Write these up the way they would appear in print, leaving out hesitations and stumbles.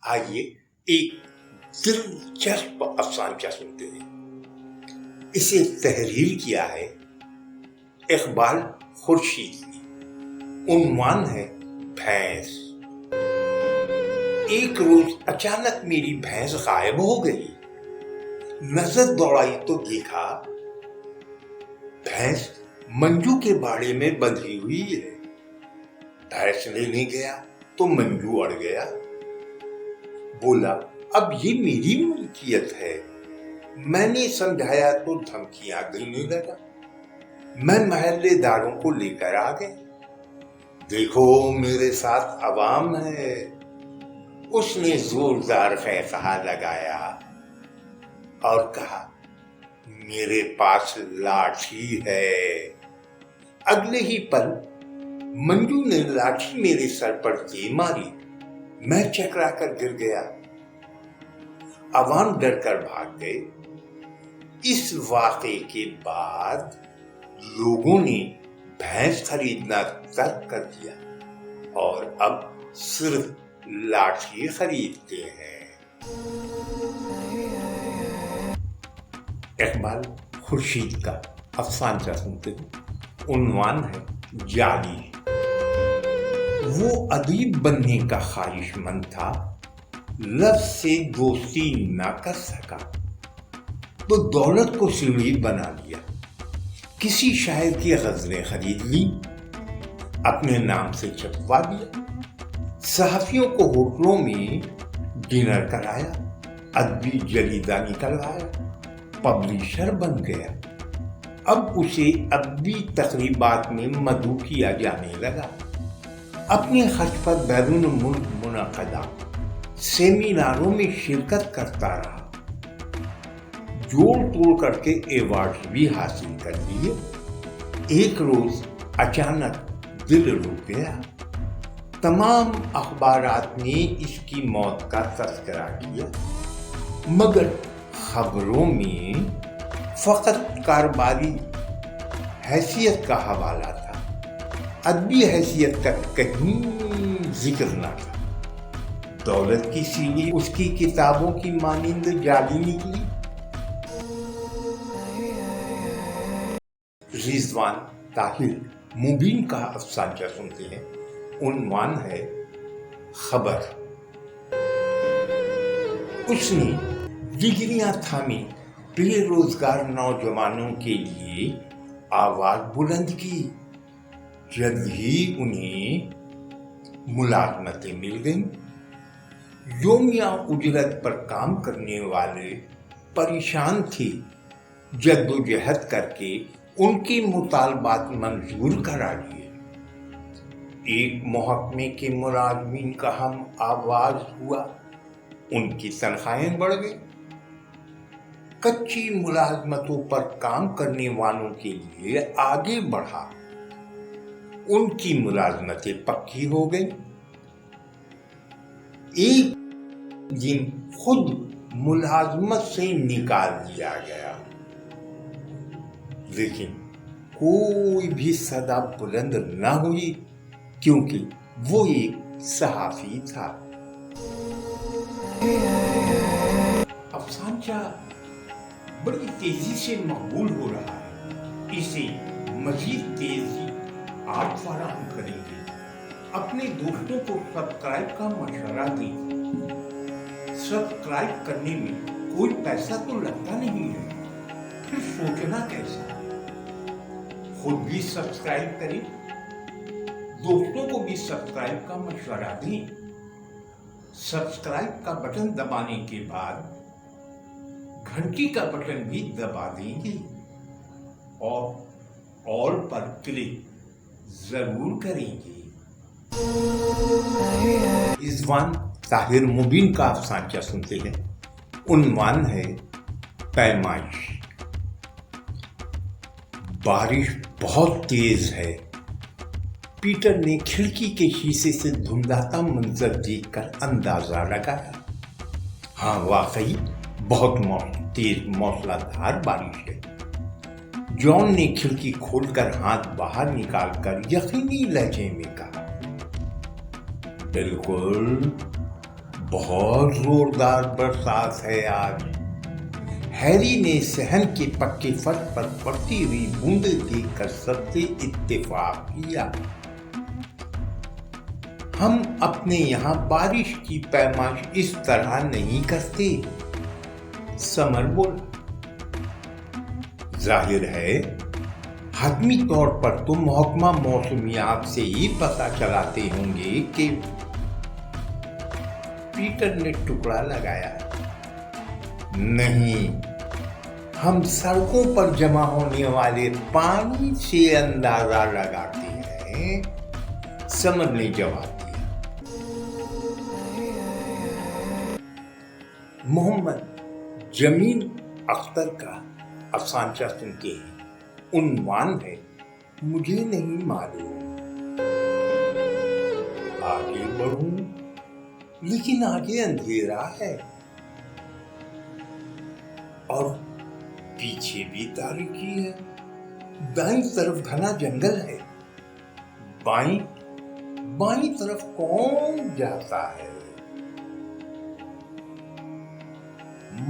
آئیے ایک دلچسپ افسانہ سنتے ہیں۔ اسے تحریر کیا ہے اقبال خورشید نے۔ عنوان ہے بھینس۔ ایک روز اچانک میری بھینس غائب ہو گئی۔ نظر دوڑائی تو دیکھا بھینس منجو کے باڑے میں بندھی ہوئی ہے۔ بھینس لینے گیا تو منجو اڑ گیا۔ بولا اب یہ میری ملکیت ہے۔ میں نے سمجھایا تو دھمکیاں دینے لگا۔ میں محلے داروں کو لے کر آ گیا۔ دیکھو میرے ساتھ عوام ہے۔ اس نے زوردار قہقہا لگایا اور کہا میرے پاس لاٹھی ہے۔ اگلے ہی پل منجو نے لاٹھی میرے سر پر دے ماری۔ میں چکرا کر گر گیا۔ عوام ڈر کر بھاگ گئے۔ اس واقعے کے بعد لوگوں نے بھینس خریدنا ترک کر دیا اور اب صرف لاٹھی خریدتے ہیں۔ اقبال خورشید کا افسانہ سنتے ہیں۔ عنوان ہے جالی۔ وہ ادیب بننے کا خواہش مند تھا، لفظ سے دوستی نہ کر سکا تو دولت کو سیڑھی بنا لیا۔ کسی شاعر کی غزلیں خرید لی، اپنے نام سے چھپوا دیا۔ صحافیوں کو ہوٹلوں میں ڈنر کرایا، ادبی جریدہ نکلوایا، پبلشر بن گیا۔ اب اسے ادبی تقریبات میں مدعو کیا جانے لگا۔ اپنے خرچ پر بیرون ملک منعقدہ سیمیناروں میں شرکت کرتا رہا۔ جوڑ توڑ کر کے ایوارڈ بھی حاصل کر لیے۔ ایک روز اچانک دل رک گیا۔ تمام اخبارات نے اس کی موت کا تذکرہ کیا، مگر خبروں میں فقط کاروباری حیثیت کا حوالہ تھا، ادبی حیثیت کا کہیں ذکر نہ تھا۔ دولت کی سیڑھی اس کی کتابوں کی مانند جعلی نکلی۔ رضوان طاہر مبین کا افسانہ سنتے ہیں۔ عنوان ہے خبر۔ اس نے ڈگریاں تھامی بے روزگار نوجوانوں کے لیے آواز بلند کی۔ جلد ہی انہیں ملازمتیں مل گئیں۔ یومیہ اجرت پر کام کرنے والے پریشان تھے۔ جدوجہد کر کے ان کے مطالبات منظور کرا لیے۔ ایک محکمے کے ملازمین کا ہم آواز ہوا، ان کی تنخواہیں بڑھ گئی۔ کچی ملازمتوں پر کام کرنے والوں کے لیے آگے بڑھا، ان کی ملازمتیں پکی ہو گئی۔ ایک دن خود ملازمت سے نکال دیا گیا، لیکن کوئی بھی صدا بلند نہ ہوئی کیونکہ وہ ایک صحافی تھا۔ افسانہ بڑی تیزی سے مقبول ہو رہا ہے۔ اسے مزید تیزی آپ فراہم کریں گے۔ اپنے دوستوں کو سبسکرائب کا مشورہ دیں۔ سبسکرائب کرنے میں کوئی پیسہ تو لگتا نہیں ہے، پھر سوچنا کیسا؟ خود بھی سبسکرائب کریں، دوستوں کو بھی سبسکرائب کا مشورہ دیں۔ سبسکرائب کا بٹن دبانے کے بعد گھنٹی کا بٹن بھی دبا دیں گے اور آل پر کلک ضرور کریں گے۔ رضوان طاہر مبین کا افسانہ سنتے ہیں۔ عنوان ہے پیمائش۔ بارش بہت تیز ہے۔ پیٹر نے کھڑکی کے شیشے سے دھندلاتا منظر دیکھ کر اندازہ لگایا۔ ہاں واقعی بہت تیز موسلا دھار بارش ہے۔ جان نے کھڑکی کھول کر ہاتھ باہر نکال کر یقینی لہجے میں کہا، بالکل بہت زوردار برسات ہے آج. ہیری نے صحن کے پکے فرش پر پڑتی ہوئی بوندیں دیکھ کر سب سے اتفاق کیا. ہم اپنے یہاں بارش کی پیمائش اس طرح نہیں کرتے. سمر بولا. ظاہر ہے حتمی طور پر تو محکمہ موسمیات سے ہی پتہ چلاتے ہوں گے کہ پیٹر نے ٹکڑا لگایا. نہیں، ہم سڑکوں پر جمع ہونے والے پانی سے اندازہ لگاتے ہیں. سمر نے جواب دیا. محمد جمیل اختر کا افسانچہ سنتے ہیں. عنوان ہے مجھے نہیں معلوم. آگے بڑھوں لیکن آگے اندھیرا ہے اور پیچھے بھی تاریکی ہے. دائیں طرف گھنا جنگل ہے. بائیں طرف کون جاتا ہے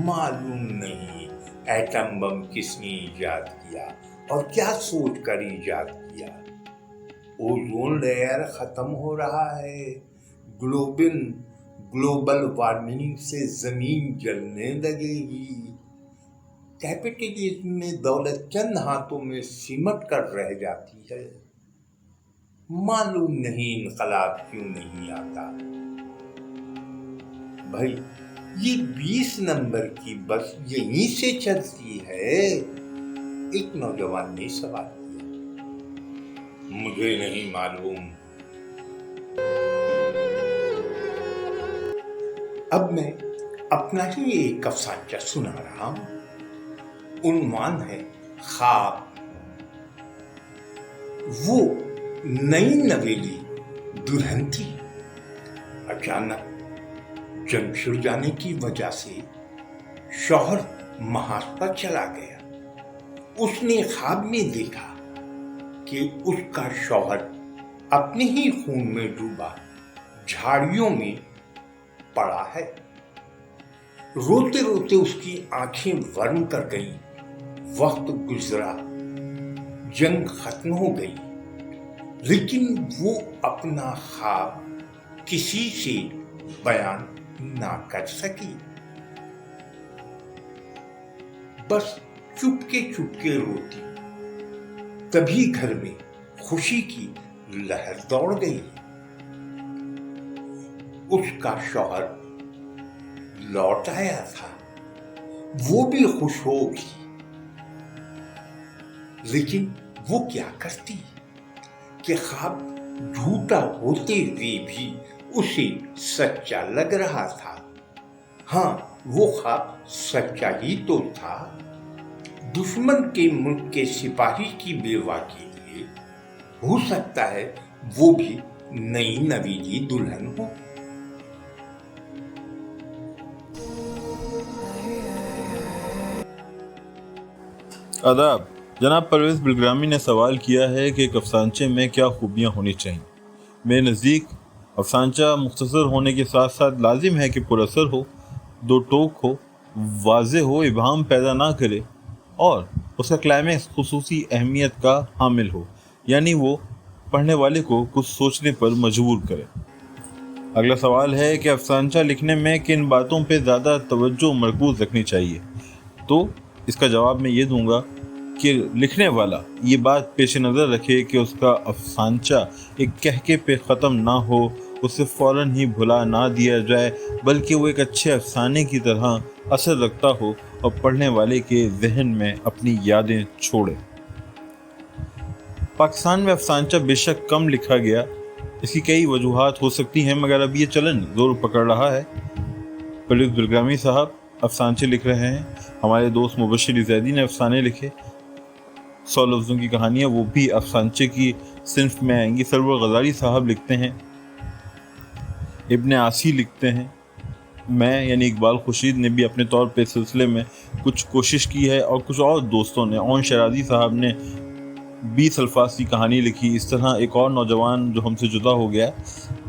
معلوم نہیں. ایٹم بم کس نے ایجاد کیا اور کیا سوچ کر ایجاد کیا؟ اوزون لیئر ختم ہو رہا ہے. گلوبل وارمنگ سے زمین جلنے لگے گی. کیپٹلزم میں دولت چند ہاتھوں میں سمٹ کر رہ جاتی ہے. معلوم نہیں انقلاب کیوں نہیں آتا. بھائی یہ 20 نمبر کی بس یہیں سے چلتی ہے. ایک نوجوان نے سوال کیا. مجھے نہیں معلوم. اب میں اپنا ہی ایک افسانچہ سنا رہا ہوں. عنوان ہے خواب. وہ نئی نویلی دلہن تھی. اچانک جنگ چھڑ جانے کی وجہ سے شوہر محاذ پر چلا گیا. اس نے خواب میں دیکھا کہ اس کا شوہر اپنے ہی خون میں ڈوبا جھاڑیوں میں پڑا ہے. روتے روتے اس کی آنکھیں ورم کر گئیں. وقت گزرا، جنگ ختم ہو گئی، لیکن وہ اپنا خواب کسی سے بیان نہ کر سکی. بس چپکے روتی. تبھی گھر میں خوشی کی لہر دوڑ گئی. اس کا شوہر لوٹ آیا تھا. وہ بھی خوش ہوگی، لیکن وہ کیا کرتی کہ خواب جھوٹا ہوتے ہوئے بھی اسے سچا لگ رہا تھا. ہاں، وہ خواب سچا ہی تو تھا. دشمن کے ملک کے سپاہی کی بیوہ کے لیے ہو سکتا ہے وہ بھی نئی نویلی دلہن ہو. آداب. جناب پرویز بلگرامی نے سوال کیا ہے کہ ایک افسانچے میں کیا خوبیاں ہونی چاہیے. میرے نزدیک افسانچہ مختصر ہونے کے ساتھ ساتھ لازم ہے کہ پراثر ہو، دو ٹوک ہو، واضح ہو، ابہام پیدا نہ کرے اور اس کا کلائمیکس خصوصی اہمیت کا حامل ہو، یعنی وہ پڑھنے والے کو کچھ سوچنے پر مجبور کرے. اگلا سوال ہے کہ افسانچہ لکھنے میں کن باتوں پہ زیادہ توجہ مرکوز رکھنی چاہیے. تو اس کا جواب میں یہ دوں گا کہ لکھنے والا یہ بات پیش نظر رکھے کہ اس کا افسانچہ ایک کہکے پہ ختم نہ ہو، اسے فوراً ہی بھلا نہ دیا جائے، بلکہ وہ ایک اچھے افسانے کی طرح اثر رکھتا ہو اور پڑھنے والے کے ذہن میں اپنی یادیں چھوڑے. پاکستان میں افسانچہ بے شک کم لکھا گیا. اس کی کئی وجوہات ہو سکتی ہیں، مگر اب یہ چلن زور پکڑ رہا ہے. پرویز بلگرامی صاحب افسانچے لکھ رہے ہیں. ہمارے دوست مبشر زیدی نے افسانے لکھے. 100 لفظوں کی کہانیاں وہ بھی افسانچے کی صنف میں آئیں گی. سرور غزالی صاحب لکھتے ہیں. ابن عاصی لکھتے ہیں. میں یعنی اقبال خورشید نے بھی اپنے طور پہ سلسلے میں کچھ کوشش کی ہے، اور کچھ اور دوستوں نے. اون شرازی صاحب نے 20 الفاظ کی کہانی لکھی. اس طرح ایک اور نوجوان جو ہم سے جدا ہو گیا